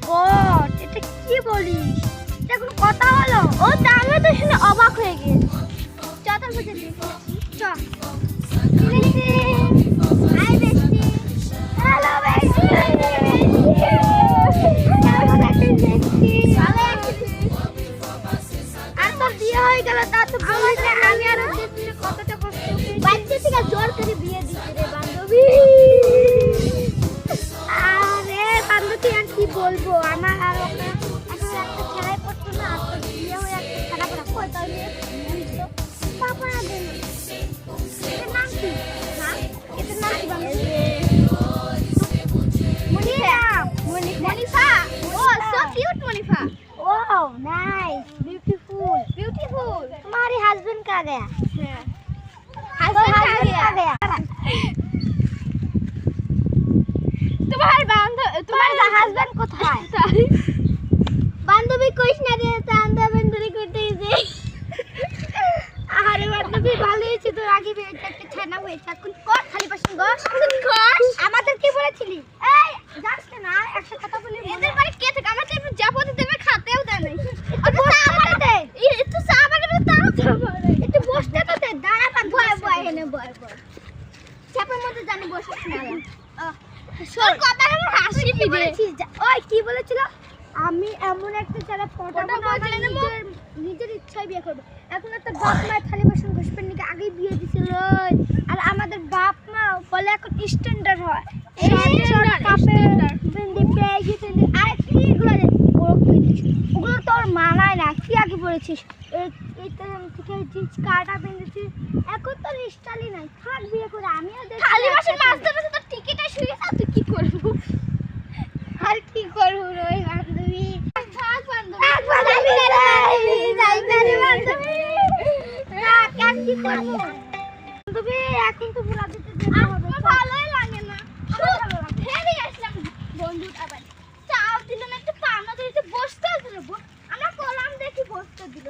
God, এটা কি বলিস? এটা কোনো কথা হলো? ও তা আমি তো শুনে অবাক হয়ে গেছি। চ তোর কাছে দেখি। চ। Hi bestie. Hello bestie. কেমন আছিস বেস্টি? ভালো আছি। আর তোর বিয়ে হয়ে গেল তা তো বলিস না। আমি আর দেখছি কতটা কষ্ট পেয়েছি। বাচ্চা থেকে জোর করে বিয়ে দিতে রে বান্ধবী। আরে বান্ধবী আর কি বলবো, আমার আর ওকে এখন একটা খেলায় পড়তো না, আর তোর বিয়ে হয়ে একটা খেলা পড়া কই তাহলে পাপা না দেন। এটার নাম কি? হ্যাঁ এটার নাম কি বান্ধবী? মনিফা। মনিফা। ও সো কিউট মনিফা। ওহ नाइस, ब्यूटीफुल ब्यूटीफुल। तुम्हारे हस्बैंड कहाँ गया? हस्बैंड कहाँ गया? তোমার হাজবেন্ড কোথায়? বান্ধবী কইস না রে, চান্দা বেন্দুরি করতে গেছে। আরে বান্ধবী ভালো হয়েছে, তোর আগে বিয়েটা একটা ছানা হয়েছে, এখন কর খালি পাশে গো। আমাদের কি বলেছিলি? এই যাস না, একটা কথা বলি। এদের বাড়ি কে থেকে আমাকে যাবো দেবে, খাতেও দেয় না। একটু চা আমারে দে। একটু চা আমারে দে, তাও খাবো। একটু বসতে তো দে, দাঁড়া বান্ধবী। বয় বয় এনে বয় বয়। চাপের মধ্যে জানি বসিস না। তোর কথা আমার হাসি পিছে। ওই কি বলেছিল? আমি এমন একটা ছেলে পটাবো নিজের ইচ্ছায় বিয়ে করবো। এখন একটা বাপ মা থালি বাসন ঘষবেন নাকি আগেই বিয়ে দিছিল। আর আমাদের বাপ মা বলে এখন স্ট্যান্ডার্ড হয়। ওগুলো তোর মানায় না। কি আগে বলেছিস জিন্স কাটা বেঁধেছিস, এখন তোর স্টাইলই নাই। থাক বিয়ে করে, আমিও থালি বাসন মাজতে মাজতে তোর টিকিটে শুয়ে যা, তুই কি করবো? আর কি করবো রে বান্ধবী? থাক বান্ধবী, থাক বান্ধবী, যাই না রে বান্ধবী। থাক, আর কি করবো বান্ধবী? এখন তো পুরা দিতে যেতে হবে। ভালোই লাগে না, ফেরে আসলাম বন্ধু। আবার চাও দিল না, একটু পানা ধরে বসতে দিল। আমরা কলাম দেখি বসতে দিল।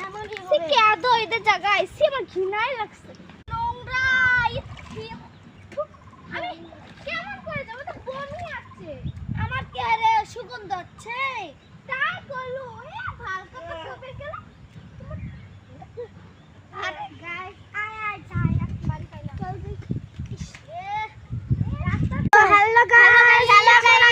এমনই হবে। কে আদো এদের জায়গায় এসে আমার ঘৃণাই লাগছে। নোংরা আমি কেমন করে যাবো? তো বমি আছে আমার। কি আরে সুগন্ধ হচ্ছে তাই করলো। ভালকা তো সবে গেল। আরে গাইস আয় আয় যাই, একবারই পাইলাম। চল দেখি। Hello guys, hello guys.